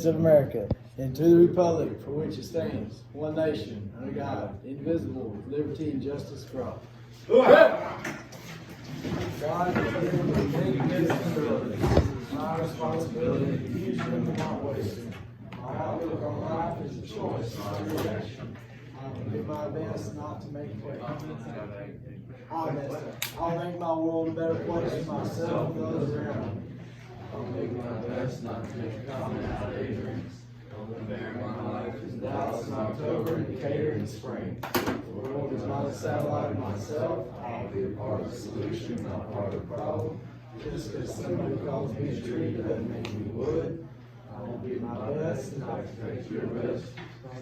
of America, and to the republic for which it stands, one nation, under God, indivisible, with liberty and justice for all. God has given me many gifts and abilities. It's my responsibility to use them without wasting. My outlook on life is a choice, not a reaction. I will do my best not to make mistakes. I'll make my world a better place for myself and those around me. I'll make my best not to make a comment out of ignorance. My life is doubts in October and Decatur in spring. The world is not a satellite of myself. I'll be a part of the solution, not part of the problem. Just because somebody calls me a tree doesn't make me wood. I will do my best not to take your risk. I'm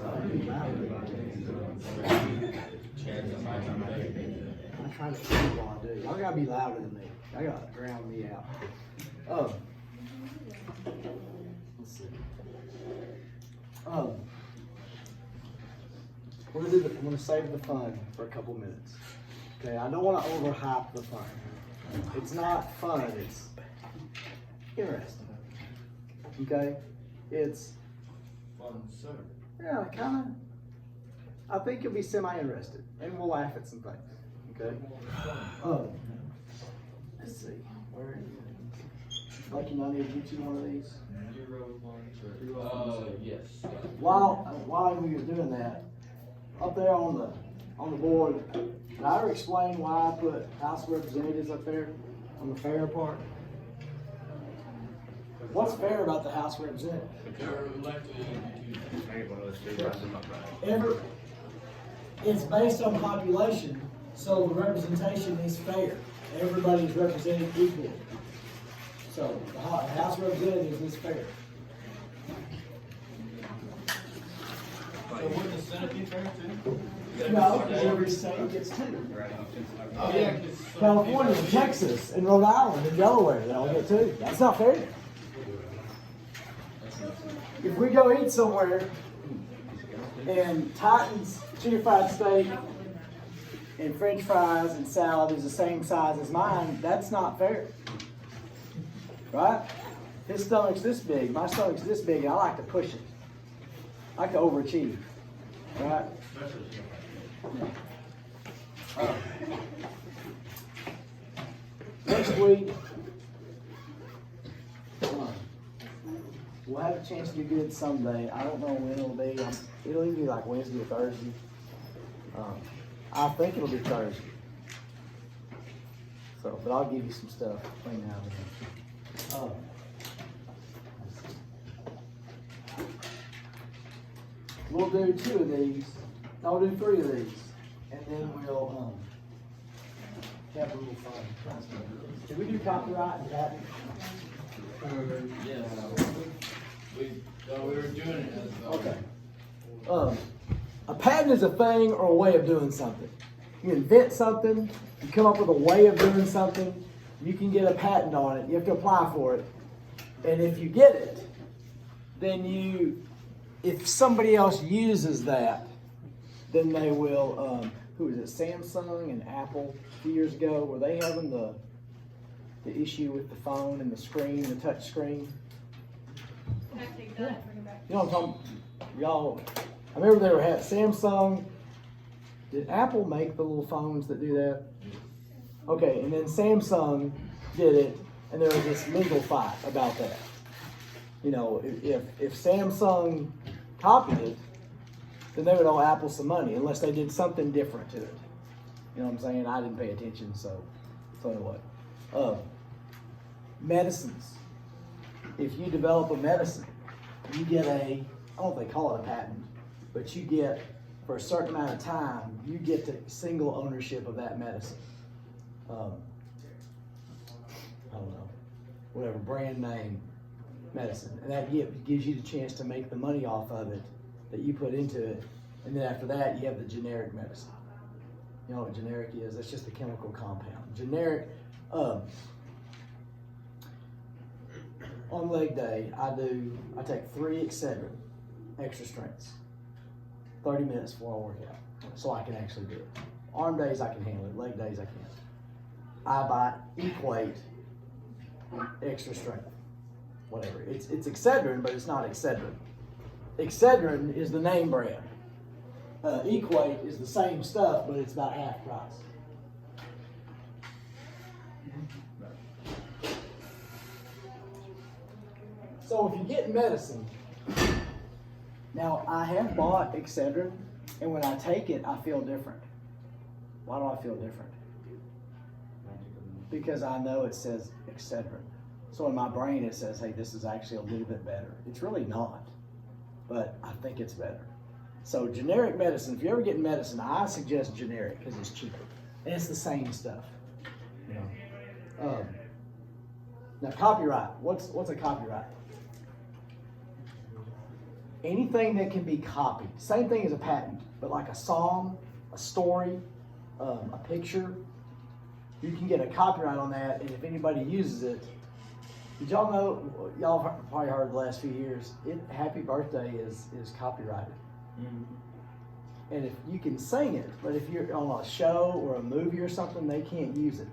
trying to think while I do. Y'all gotta be louder than me. Y'all gotta drown me out. Oh. Let's see. I'm gonna save the fun for a couple minutes. Okay, I don't want to overhype the fun. It's not fun, it's interesting. Okay? It's fun, sir. Yeah, kinda. I think you'll be semi-interested. And we'll laugh at some things. Okay? Let's see. Where are you? Like you need to get you one of these? Yes. While we were doing that, up there on the board, did I ever explain why I put House of Representatives up there on the fair part? What's fair about the House of Representatives? It's based on population, so the representation is fair. Everybody's represented equally. So the House of Representatives is fair. So would the Senate be fair too? No, because every state gets two. Oh yeah. California, and Texas, and Rhode Island, and Delaware, they all get two. That's not fair. If we go eat somewhere and Titan's chicken fried steak and French fries and salad is the same size as mine, that's not fair. Right? His stomach's this big, my stomach's this big, and I like to push it. I like to overachieve. Right? Next week, we'll have a chance to do good someday. I don't know when it'll be. It'll either be like Wednesday or Thursday. I think it'll be Thursday. So, but I'll give you some stuff between now and then. We'll do 2 of these. I'll do 3 of these, and then we'll have a little fun. Did we do copyright and patent? Yes. We were doing it as Okay. A patent is a thing or a way of doing something. You invent something, you come up with a way of doing something, you can get a patent on it. You have to apply for it. And if you get it, then if somebody else uses that, then they will, who is it, Samsung and Apple a few years ago, were they having the issue with the phone and the screen, the touch screen? Can I take that and bring it back? You know what I'm talking, y'all, I remember they were had Samsung. Did Apple make the little phones that do that? Okay, and then Samsung did it, and there was this legal fight about that. You know, if Samsung copied it, then they would owe Apple some money unless they did something different to it. You know what I'm saying? I didn't pay attention, so anyway. Medicines. If you develop a medicine, you get I don't know if they call it a patent, but you get, for a certain amount of time, you get the single ownership of that medicine. I don't know, whatever, brand name medicine. And that gives you the chance to make the money off of it that you put into it. And then after that, you have the generic medicine. You know what generic is? That's just a chemical compound. Generic, on leg day, I take 3 Excedrin, extra strengths, 30 minutes before I work out, so I can actually do it. Arm days I can handle it, leg days I can't. I buy Equate extra strength. whatever. It's Excedrin, but it's not Excedrin. Excedrin is the name brand. Equate is the same stuff, but it's about half price. So if you get medicine, now I have bought Excedrin, and when I take it, I feel different. Why do I feel different? Because I know it says Excedrin. So in my brain it says, hey, this is actually a little bit better. It's really not, but I think it's better. So generic medicine, if you're ever getting medicine, I suggest generic because it's cheaper. And it's the same stuff. Now copyright, what's a copyright? Anything that can be copied. Same thing as a patent, but like a song, a story, a picture, you can get a copyright on that, and if anybody uses it, did y'all know, y'all have probably heard the last few years, Happy Birthday is copyrighted. Mm-hmm. And if you can sing it, but if you're on a show or a movie or something, they can't use it.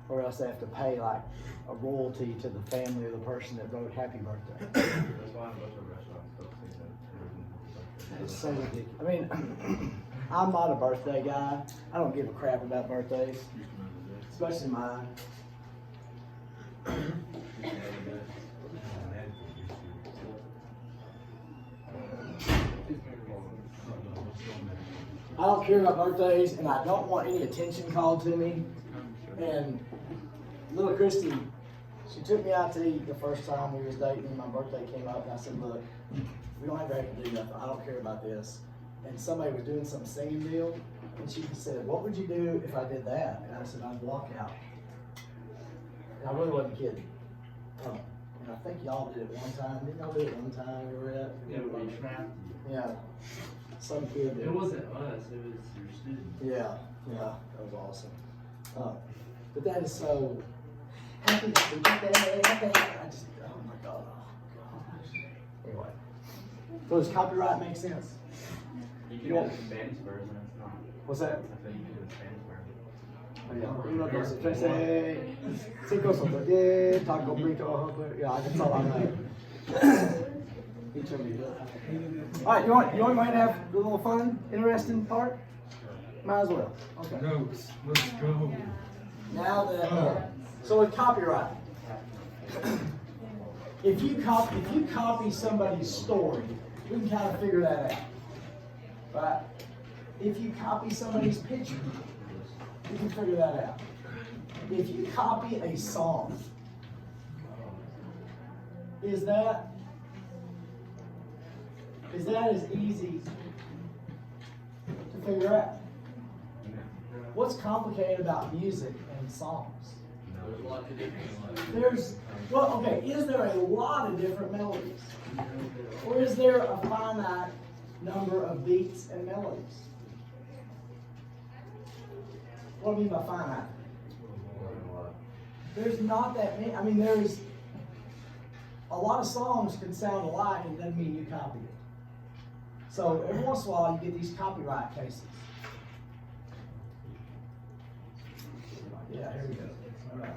Or else they have to pay like a royalty to the family of the person that wrote Happy Birthday. That's why I'm about to restaurants don't say that. It's so ridiculous. I mean, I'm not a birthday guy. I don't give a crap about birthdays, especially mine. I don't care about birthdays, and I don't want any attention called to me. And little Christy, she took me out to eat the first time we was dating, and my birthday came up, and I said, look, we don't have to do nothing. I don't care about this. And somebody was doing some singing deal, and she said, what would you do if I did that? And I said, I'd walk out. And I really wasn't kidding. And I think y'all did it one time. Didn't y'all do it one time we were at? Yeah, we trapped you. Yeah. Some kid did. It wasn't us, it was your student. Yeah, that was awesome. But that is so happy birthday. I just, oh my God. Anyway, so does copyright make sense? You can do the Spanish version, it's not. What's that? I think you can do the Spanish version. Uno, dos, tres, cinco, son 10, taco frito. Yeah, that's all I know. He told me to do it. All right, you want to go ahead and have a little fun, interesting part? Might as well. Okay. Let's go. Now that so with copyright, if you copy somebody's story, we can kind of figure that out, right? If you copy somebody's picture, we can figure that out. If you copy a song, is that as easy to figure out? What's complicated about music and songs? There's a lot to do. Is there a lot of different melodies? Or is there a finite number of beats and melodies? What do I mean by finite? There's not that many. I mean, there's a lot of songs can sound alike, and it doesn't mean you copy it. So every once in a while, you get these copyright cases. Yeah, here we go. All right.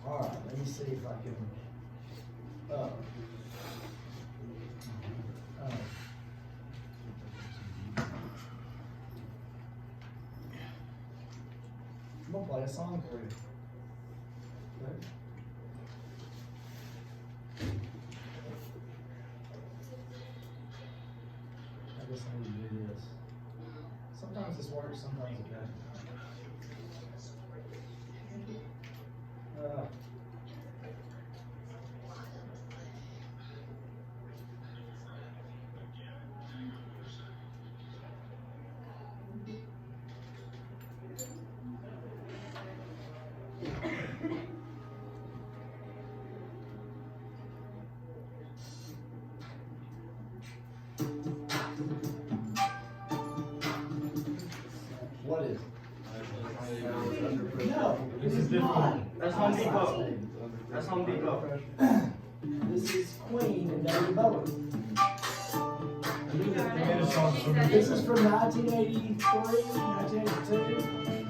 All right, let me see if I can. I'm gonna play a song for you. Okay. I guess I need to do this. Sometimes this works, sometimes it doesn't. What is it? No, this is not. That's Home Depot. That's Home Depot. This is Queen and David Bowie. This is from 1983, 1982.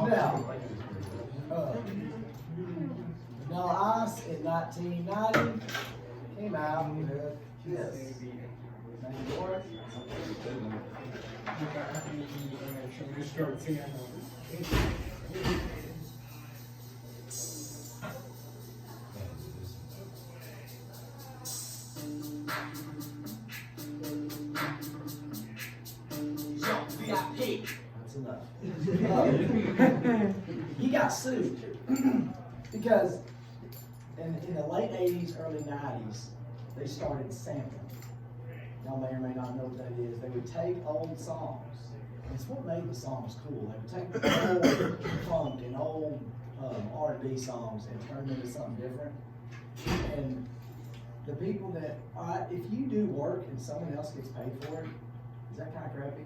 Now, Vanilla Ice in 1990 came out with this. Ready for it? VIP. That's enough. He got sued because in the late 80s, early 90s, they started sampling. Y'all may or may not know what that is. They would take old songs. And it's what made the songs cool. They would take old funk and old R&B songs and turn them into something different. And the people that, if you do work and someone else gets paid for it, is that kind of crappy?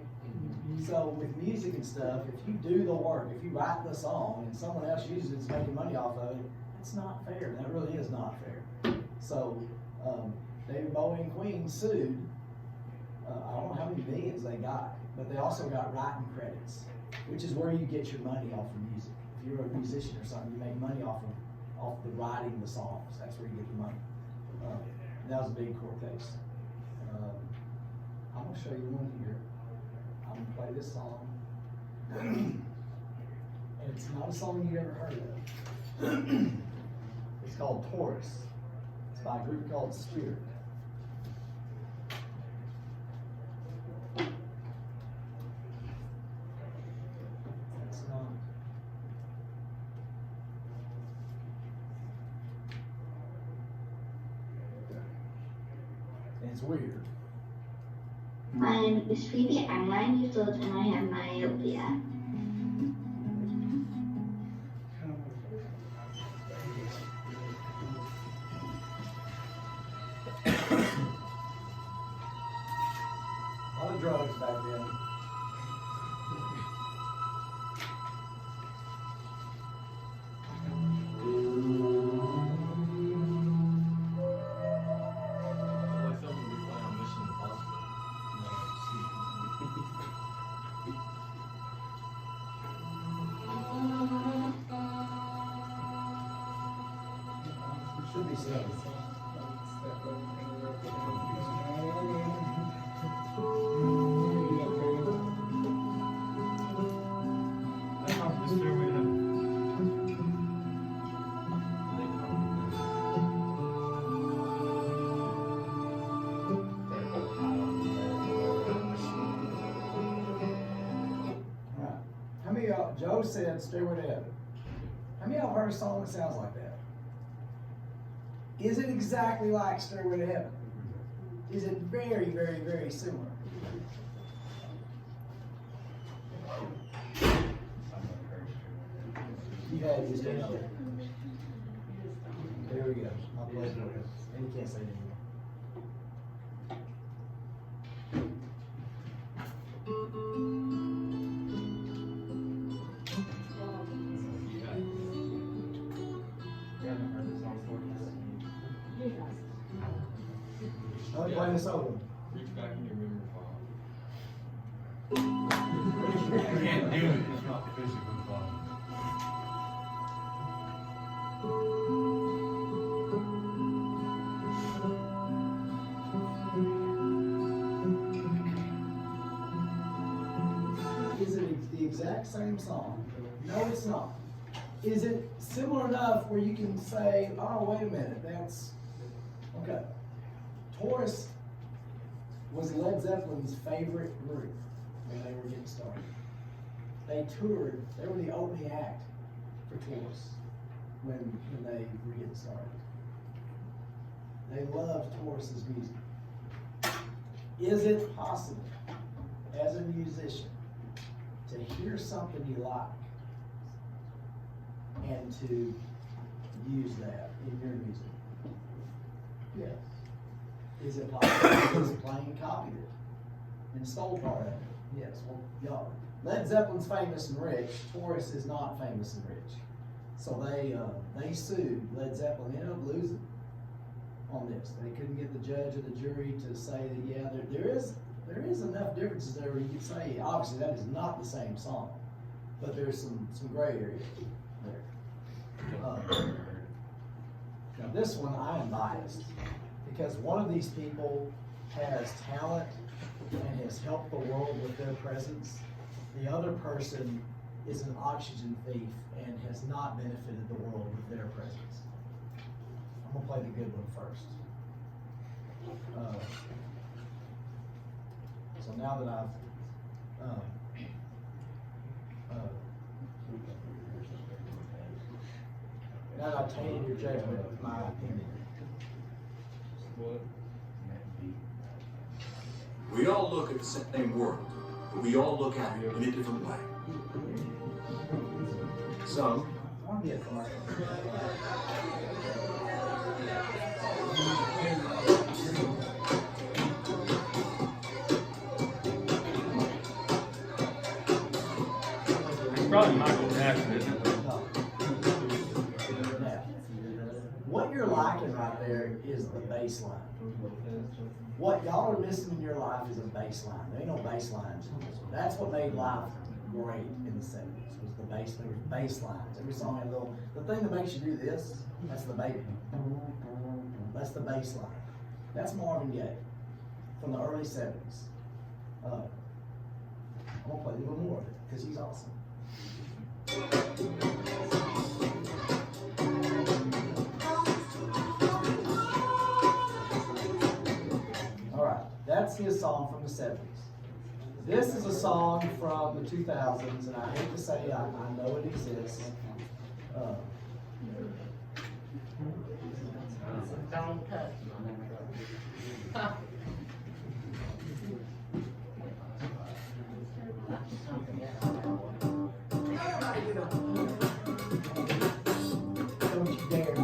So with music and stuff, if you do the work, if you write the song and someone else uses it, it's making money off of it, it's not fair. That really is not fair. So David Bowie and Queen sued. I don't know how many millions they got, but they also got writing credits, which is where you get your money off of music. If you're a musician or something, you make money off the writing the songs. That's where you get the money. That was a big court case. I'm gonna show you one here. I'm gonna play this song. And it's not a song you ever heard of. It's called Taurus. It's by a group called Spirit. That's not. And it's weird. My name is Phoebe. I'm 9 years old and I have myopia. A lot of drugs back then. Like something we find on Mission Impossible. Should be safe. How many of y'all, Joe said Stairway to Heaven. How many of y'all heard a song that sounds like that? Is it exactly like Stairway to Heaven? Is it very, very, very similar? You had it, just didn't. There we go. I'll play it for you. And you can't say it anymore. I'll play this over. Reach back in your memory file. You can't do it, it's not physically possible. Is it the exact same song? No, it's not. Is it similar enough where you can say, oh, wait a minute, that's, okay. Taurus was Led Zeppelin's favorite group when they were getting started. They toured, they were the opening act for Taurus when they were getting started. They loved Taurus's music. Is it possible, as a musician, to hear something you like and to use that in your music? Yes. Is it possible? Is Plain copied it and stole part of it? Yes. Well, y'all, Led Zeppelin's famous and rich. Taurus is not famous and rich. So they sued Led Zeppelin. Ended up losing on this. They couldn't get the judge or the jury to say that, yeah, there is enough differences there where you could say, obviously, that is not the same song. But there's some gray area there. Now this one, I am biased, because one of these people has talent and has helped the world with their presence. The other person is an oxygen thief and has not benefited the world with their presence. I'm gonna play the good one first. So now that I've tainted your judgment with my opinion. We all look at the same world, but we all look at it in a different way. Some I want to be a commercial. It's probably Michael Jackson, isn't it? No. Now, what you're lacking right there is the bass line. What y'all are missing in your life is a bass line. There ain't no bass lines. That's what made life great in the 70s, was the bass. There was bass lines. Every song had a little, the thing that makes you do this, that's the bass. That's the bass line. That's Marvin Gaye from the early 70s. I'm gonna play a little more of it, because he's awesome. That's his song from the 70s. This is a song from the 2000s, and I hate to say I know it exists. Don't touch. Don't you dare.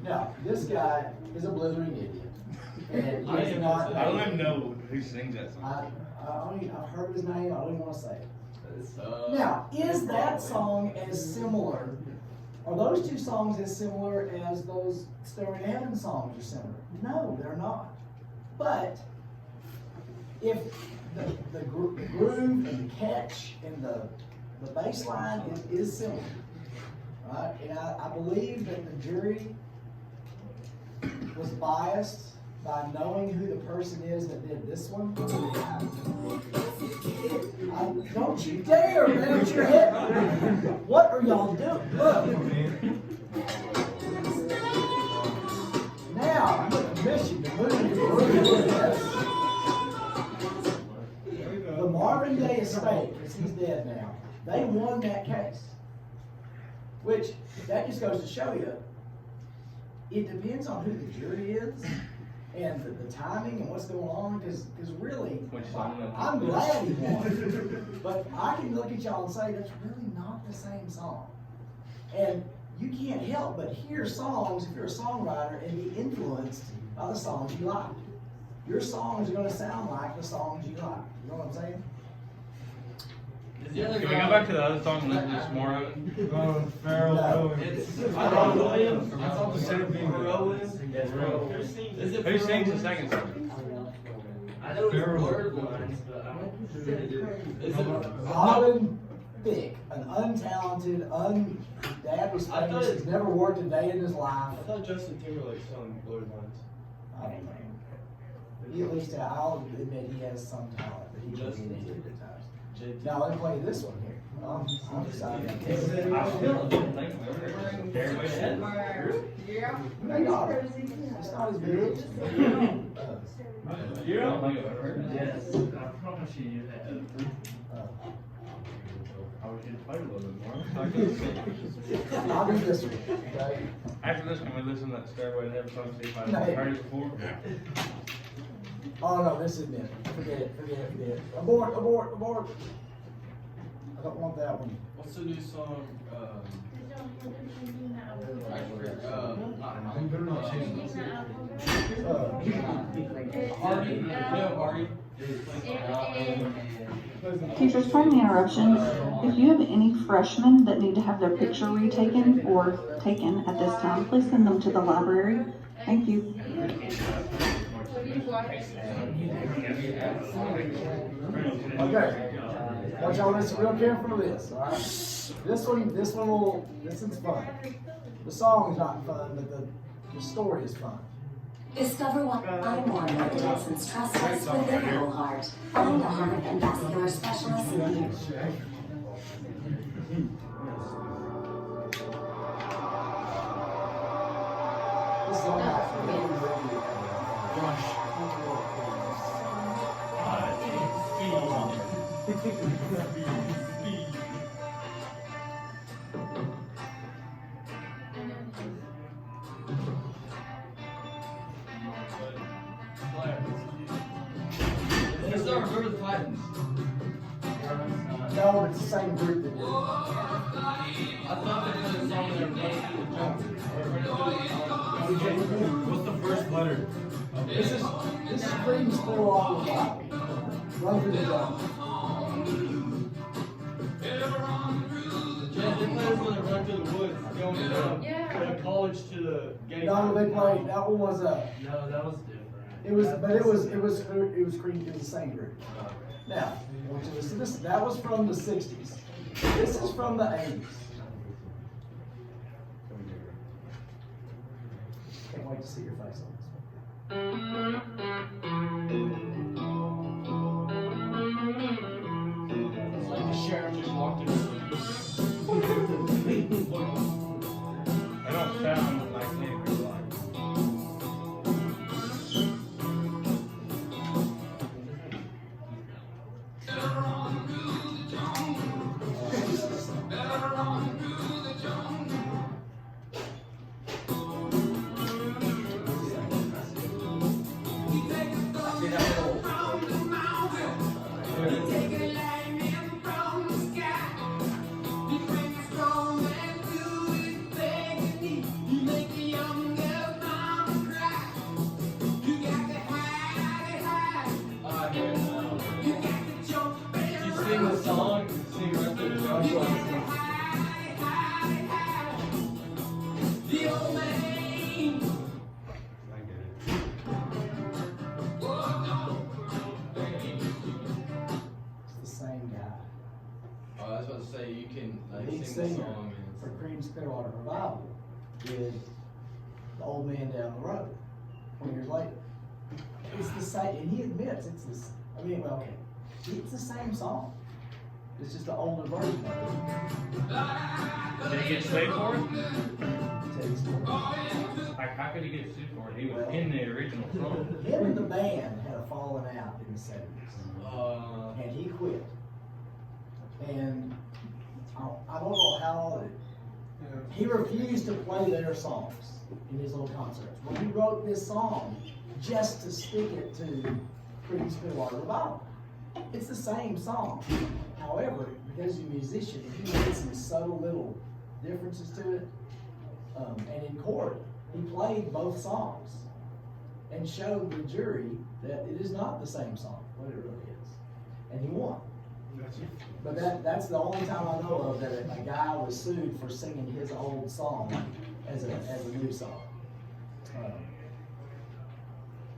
Now, this guy is a blithering idiot. And he's not. I don't even know who sings that song. I've heard his name, I don't even want to say it. Now, is that song as similar, are those two songs as similar as those Stairway to Heaven songs are similar? No, they're not. But, if the groove and the catch and the bass line is similar, right? And I believe that the jury was biased by knowing who the person is that did this one. Don't you dare bounce your head. What are y'all doing? Look. Now, I'm going to miss you to move your room. The Marvin Gaye estate, because he's dead now, they won that case. Which, that just goes to show you, it depends on who the jury is and the timing and what's going on, because really, I'm glad he won. But I can look at y'all and say, that's really not the same song. And you can't help but hear songs, if you're a songwriter, and be influenced by the songs you like. Your songs are going to sound like the songs you like. You know what I'm saying? Can we go back to the other song and listen to some more of it? Oh, Pharrell No. Williams. It's Pharrell Williams. I thought the same thing. Pharrell Williams. Yes, bro. Is it Who Pharrell sings the Williams? second song? I know it's Pharrell. word lines, but I don't. Is it? Robin Thicke, an untalented, dad was I thought famous, it- he's never worked a day in his life. I thought Justin Timberlake sung Blurred Lines. I don't know. But he at least, I'll admit he has some talent, but he just needs to get times. Now, let me play this one here. I'm excited. I still didn't think we were there. They got it. It's not as big. You don't think I've ever heard it? Yes, I promise you have. I wish you'd played a little bit more. I'll do this one, okay? After this, can we listen to that Stairway to Heaven song, see if I've No. heard it before? Oh, no, this isn't it. Forget it. Abort. I don't want that one. What's the new song? Is there a- Not You better not change Nina Alvarez? Hardy, no, Hardy. Teachers, pardon the interruption. If you have any freshmen that need to have their picture retaken or taken at this time, please send them to the library. Thank you. Okay. Want y'all to listen real careful to this, alright? This one's fun. The song's not fun, but the story is fun. Discover what I'm one of the Texans trust us with their whole heart. Find a heart and vascular specialist near you. This is all about Let's start. Remember the Titans. No, but it's the same group that did it. I thought they did a song that was What's the first letter? This is Creedence Clearwater Revival. Run through the jungle. Yeah, they play this when they run through the woods, going from the college to the game. No, they played. That one was No, that was different. It was Creed. It was the same group. Now, I want you to listen to this. That was from the '60s. This is from the '80s. Can't wait to see your face on this It's like the sheriff just walked in. I don't sound like Henry Block. You sing the song, sing the rest of the jungle. It's the same guy. Oh, I was about to say you can The like lead sing the singer song for and Creedence Clearwater Revival is the old man down the road 20 years later. It's the same, and he admits it's this. I mean, well, okay, it's the same song. It's just the older version of it. Did he get sued for it? Tell you a story. Like, how could he get sued for it? He was Well- in the original song. Him and the band had a falling out in the '70s, and he quit. And I don't know how he refused to play their songs in his little concerts. Well, he wrote this song just to stick it to Creedence Clearwater Revival. It's the same song. However, because he's a musician, he made some subtle little differences to it. And in court, he played both songs and showed the jury that it is not the same song, what it really is. And he won. But that's the only time I know of that a guy was sued for singing his old song as a new song.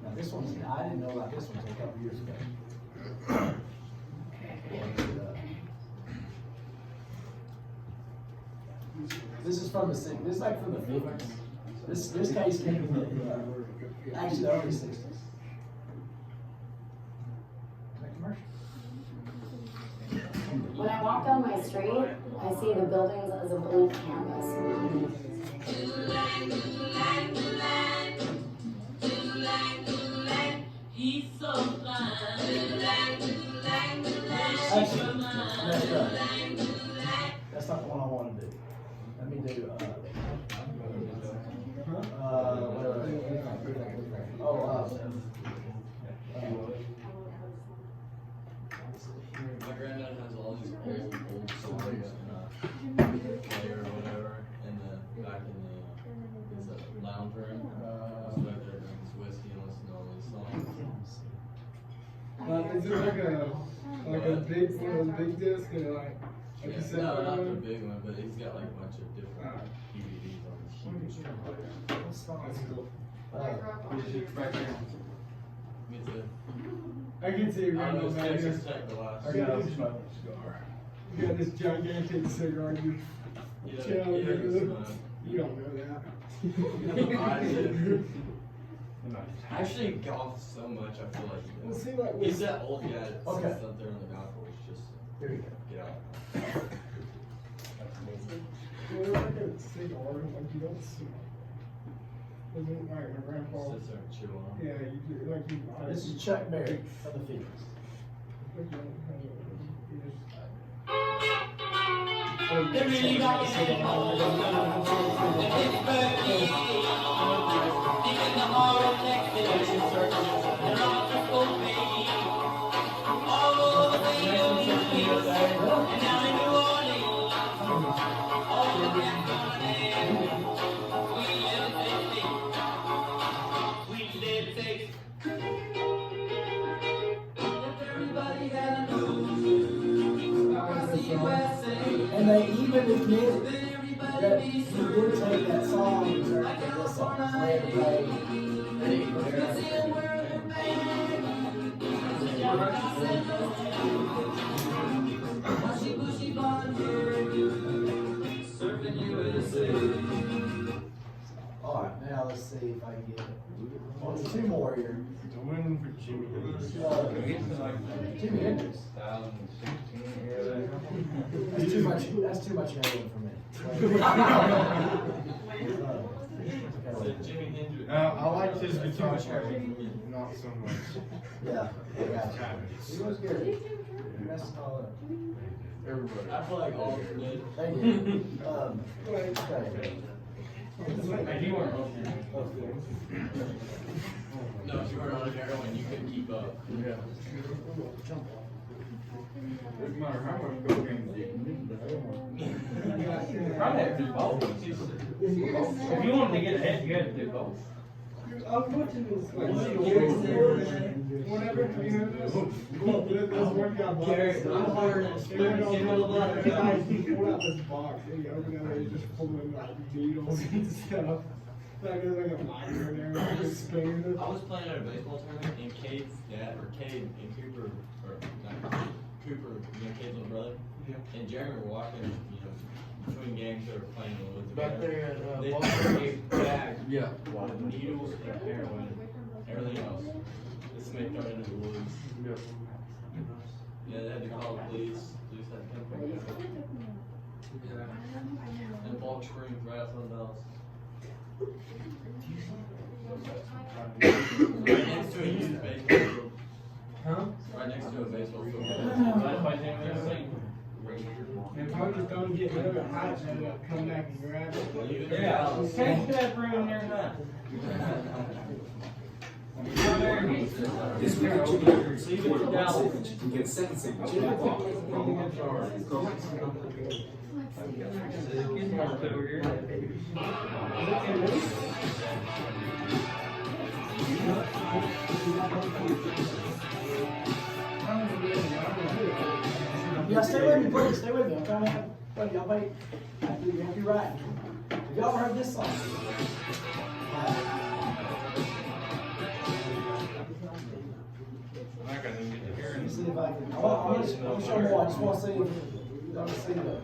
Now this one's, I didn't know about this one until a couple years ago. This is from the this is like from the 50s. This case came from the actually the early 60s. When I walk down my street, I see the buildings as a blank canvas. He's so fine. Actually, messed up. That's not the one I want to do. Let me do, my granddad has all these old songs in a player or whatever, and Is it like a big one of those big discs and like Yeah, you said? no, not the big one, but he's got like a bunch of different DVDs on his computer. That's cool. Me too. I can see you I right was now. Texas Tech the last. I got this You got this gigantic cigar. You Yeah, chill. yeah, it's You don't know that. I do. I actually golf so much, I feel like. Well, see, like, He's that old guy that Okay. sits up there on the golf course just Here you go. get out. Well, like a cigar, like you don't smoke. Isn't like my grandpa? Sits there and chew on. Yeah, you do, like you. This is Chuck Berry of the Phoenix. Like, you don't have it, you just- And they even admitted that he did take that song and turn it into this song. So they had to play Alright, now let's see if I can get it. Two more here. One for Jimmy. Jimi Hendrix. 2016. That's too much heroin for me. Jimmy Hendrix. I like his Too guitar much part, heroin. not so much. Yeah, I got it. He was good. You messed it all up. Everybody. I feel like all did. Thank you. Okay. Hey, you weren't open. No, if you weren't on heroin, you couldn't keep up. Yeah. Doesn't matter how much cocaine you Probably have to do both. If you wanted to get ahead, you had to do both. I was watching this whatever, you know, this one guy Gary, I'm hard and spinning, give me a little bit of he pulled out this box and he opened it and he just pulled in like needles and stuff. Like there's like a lighter in there, like a spoon. I was playing at a baseball tournament and Cade's dad, or Cade and Cooper, or not Cooper, you know, Cade's little brother, and Jeremy were walking, you know, between games they were playing in the woods Back together. there at, They Boston. took a bag Yeah. with needles and heroin, everything else. This man thrown into the woods. Yeah, they had to call the police. Police had to come pick it up. And Bulk Springs right outside the house. Right next to a used baseball field. Huh? Right next to a baseball field. That's why they never seen. If I just don't get rid of it, hide it up, come back and grab it. Yeah, take that room there now. This week at Jimmy Hendrix, you can get a second segment. Yeah, stay with me, please. Stay with me. I'm trying to have, but y'all wait. You have to be right. Have y'all heard this song? Let me see if I can. I'm gonna show more. I just want to see if you want to see the.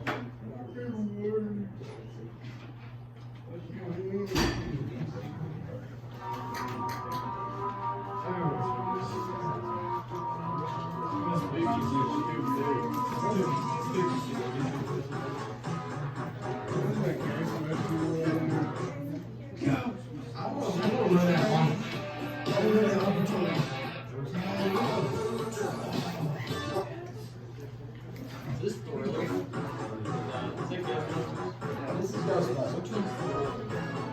Is this thriller? Is it good? This is Ghostbusters.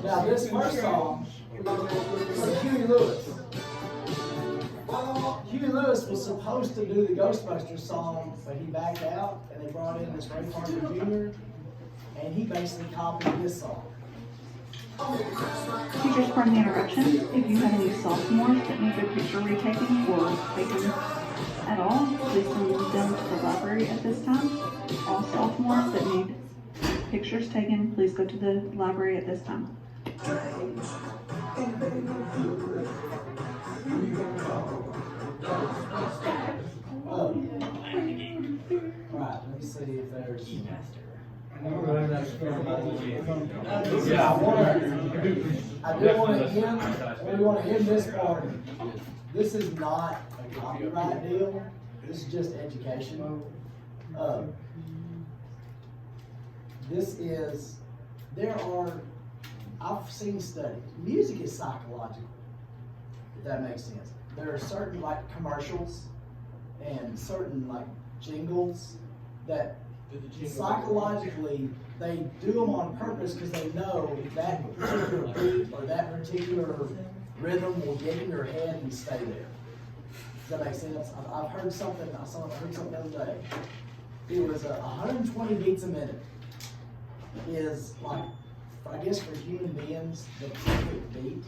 Now this first song was Huey Lewis. Huey Lewis was supposed to do the Ghostbusters song, but he backed out, and they brought in this Ray Parker Jr. and he basically copied this song. Teachers, pardon the interruption. If you have any sophomores that need their picture retaken or taken at all, please send them to the library at this time. All sophomores that need pictures taken, please go to the library at this time. Right, let me see if there's. Yeah. I do want to end this part. This is not a copyright deal. This is just education. I've seen studies. Music is psychological, if that makes sense. There are certain like commercials and certain like jingles that psychologically they do them on purpose because they know that particular beat or that particular rhythm will get in your head and stay there. Does that make sense? I've heard something. I heard something the other day. It was 120 beats a minute. Is like, I guess for human beings, the perfect beat.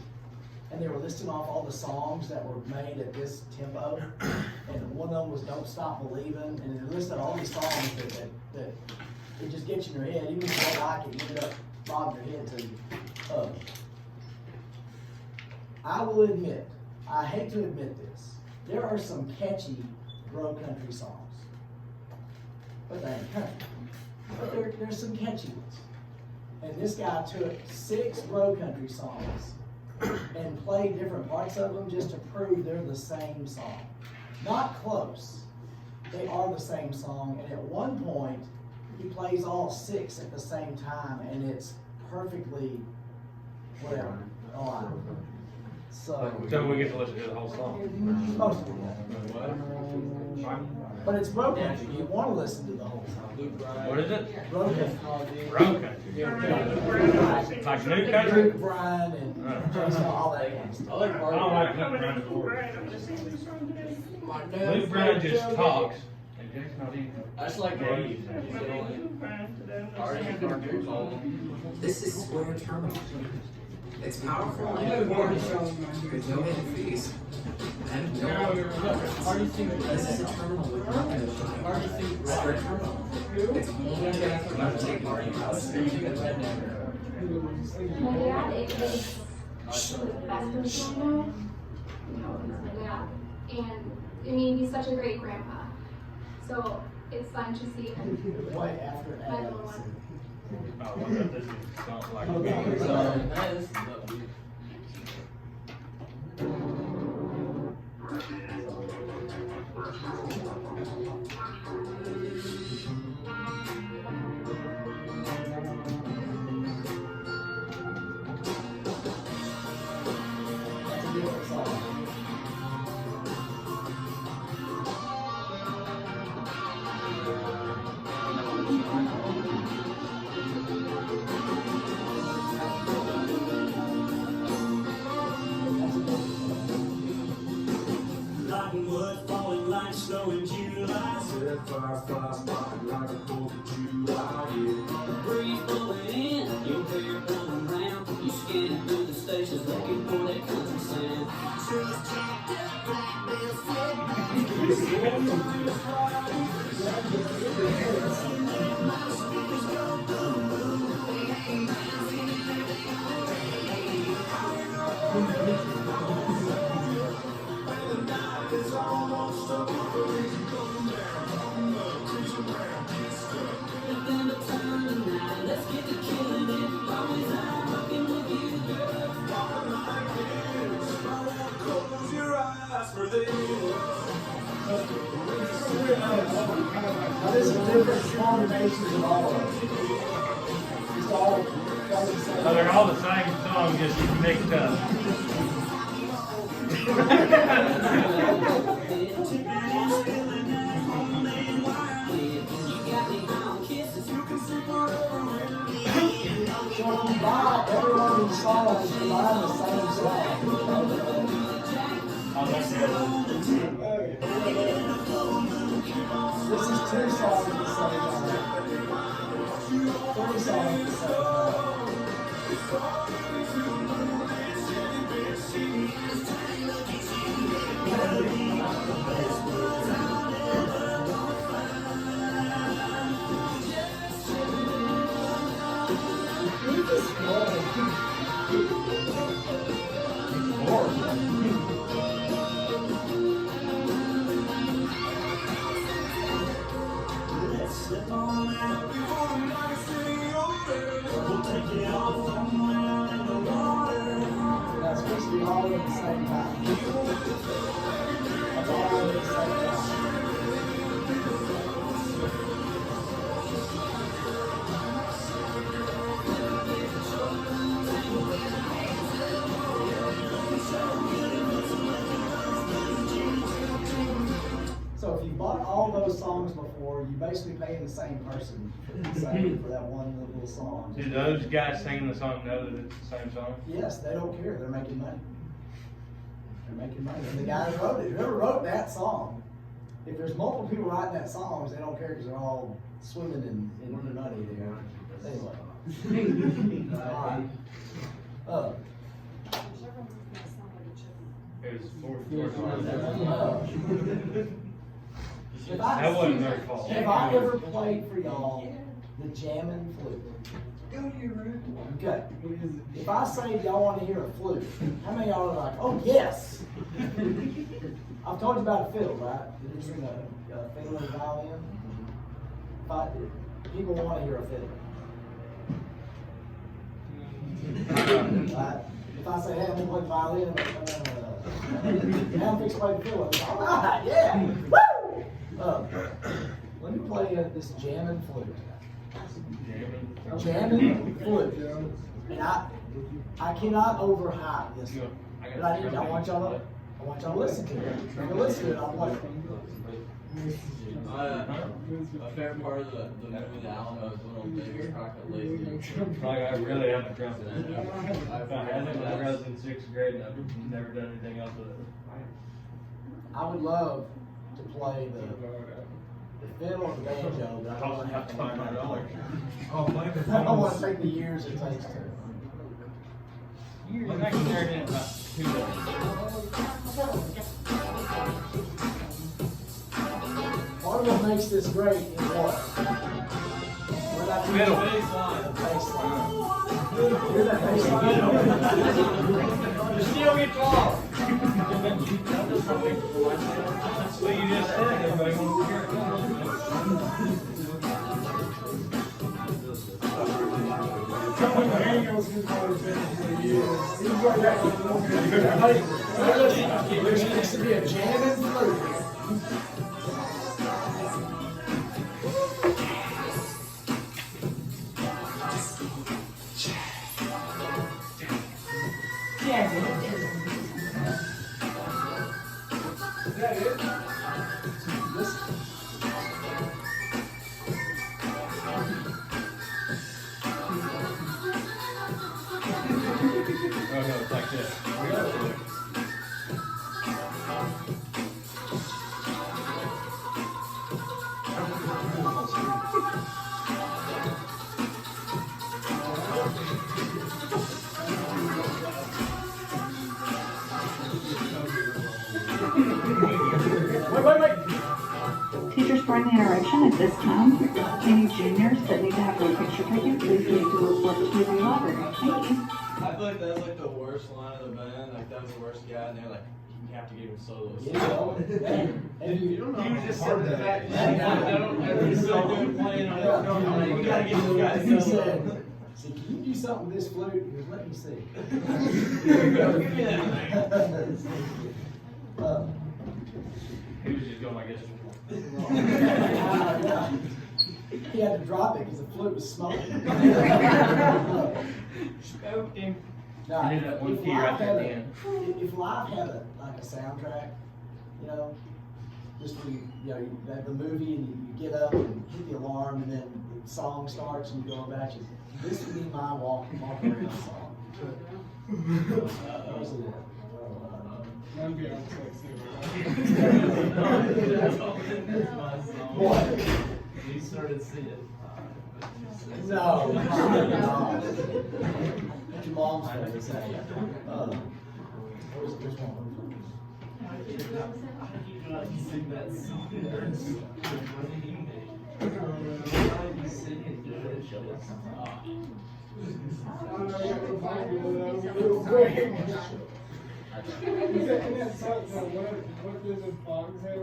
And they were listing off all the songs that were made at this tempo. And one of them was Don't Stop Believing. And they listed all these songs that it just gets in your head. Even if you don't like it, you end up bobbing your head to you. I will admit, I hate to admit this, there are some catchy bro country songs. But they ain't country. But there's some catchy ones. And this guy took 6 bro country songs and played different parts of them just to prove they're the same song. Not close. They are the same song, and at one point, he plays all 6 at the same time, and it's perfectly whatever. So we get to listen to the whole song. most of them. But it's bro country. You want to listen to the whole song. What is it? Bro country. Road country. Like new country? Luke Bryan and Jason, all that kind of stuff. I don't like nothing around the board. Luke Bryan just talks. And Jack's not even. I just like Brody. This is Square Terminal. It's powerful and affordable, with no hidden fees. And no this is a terminal with no hidden Square Terminal. It's only about to take part in house. My dad is the best person I know. My dad. And I mean, he's such a great grandpa. So it's fun to see him. Way after My little Alex. one. Oh, this is not like. That's a different song. Cottonwood falling like snow in July. Set fire sparking like a 4th of July. Yeah. Breeze blowing in, your hair blowing round. You scanning through the stations looking for that country sound. Just checked out Black Bell Let's get to killing it. Always I'm working with you, girl. Close your eyes for this. Now, there's some different combinations of all of them. It's all the same. So they're all the same song, just mixed up. So if you buy every one of these songs, you're buying the same song. Oh, that's good. This is 2 songs at the same time. 3 songs at the same time. Step on out before the night's really over. We'll take it all somewhere in the water. That's supposed to be all at the same time. That's all at the same time. So if you bought all those songs before, you basically paying the same person for that one little song. Do those guys singing the song know that it's the same song? Yes, they don't care. They're making money. They're making money. And the guy who wrote it, whoever wrote that song, if there's multiple people writing that song, they don't care because they're all swimming in money there. Anyway. All right. It was fourth. If I, That wasn't their fault. If I ever played for y'all the Jammin' Flute, okay. If I say y'all want to hear a flute, how many of y'all are like, oh yes? I've told you about a fiddle, right? Did you sing a fiddle and violin? People want to hear a fiddle. Right? If I say, hey, I'm gonna play the violin, I'm fixing to play the fiddle, all right, yeah, woo! Let me play this Jammin' Flute. Jammin' Flute. And I cannot overhype this one. But I want y'all to listen to it. If you listen to it, I'll play it. My favorite part of the movie, The Alamo, is when old David Crockett lays Like, I really haven't drunk it. I've had it when I was in 6th grade and I've never done anything else with it. I would love to play the fiddle or the banjo, but I don't want to have to learn how to play it. I don't want to take the years it takes to. I can learn it in about 2 days. Part of what makes this great is what? Middle. Hear that bass line? You still get tall. Well, you just said everybody wants to hear it. There's needs to be a Jammin' Flute. Is that it? Listen. Oh no, it's like this. Teachers during the interaction at this time, any juniors that need to have their picture taken, please need to report to the library. Thank you. I feel like that's like the worst line of the band. Like that was the worst guy, and they're like, you have to give him solos. You don't know. He was just sitting in the back. He's so good playing on it. You gotta give this guy He solos. said, see, can you do something with this flute? He goes, let me see. He was just going like this. He had to drop it because the flute was smoking. Smoked him. Now, You did that one if key live right had there at the end. if live had like a soundtrack, you know, just when you have the movie and you get up and hit the alarm and then the song starts and you go back, this would be my walk around song. Those are the- That'd be Beyonce. Boy, You started seeing. No. What your mom's gonna say? Sing that song. You sing it, dude. Show us. What does a fox say?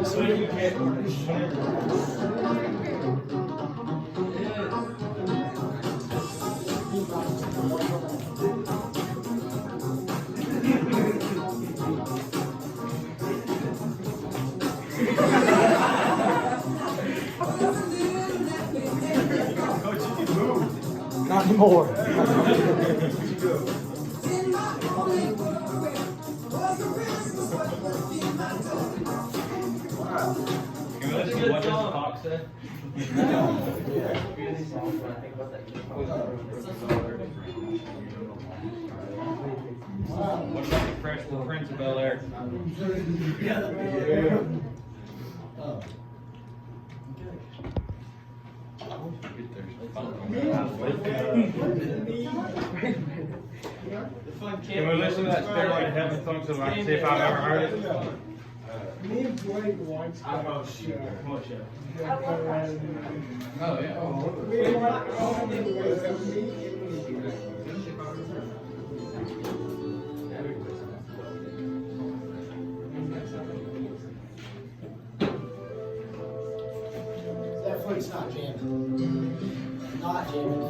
So you can't. Not anymore. Can we listen to what does the fox say? What about the Fresh Prince of Bel Air? Can we listen to that Stairway to Heaven song so I can see if I've ever heard it? Me and Blake watched that show. What show? Oh, yeah. We watched all of the ways of me. Netflix not jamming. Not jamming.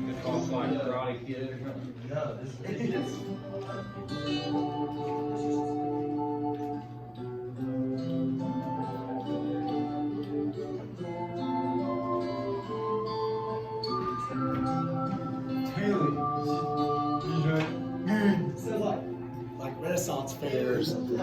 It's called like Karate Kid or something. No, this is. Sounds like Renaissance fair or something.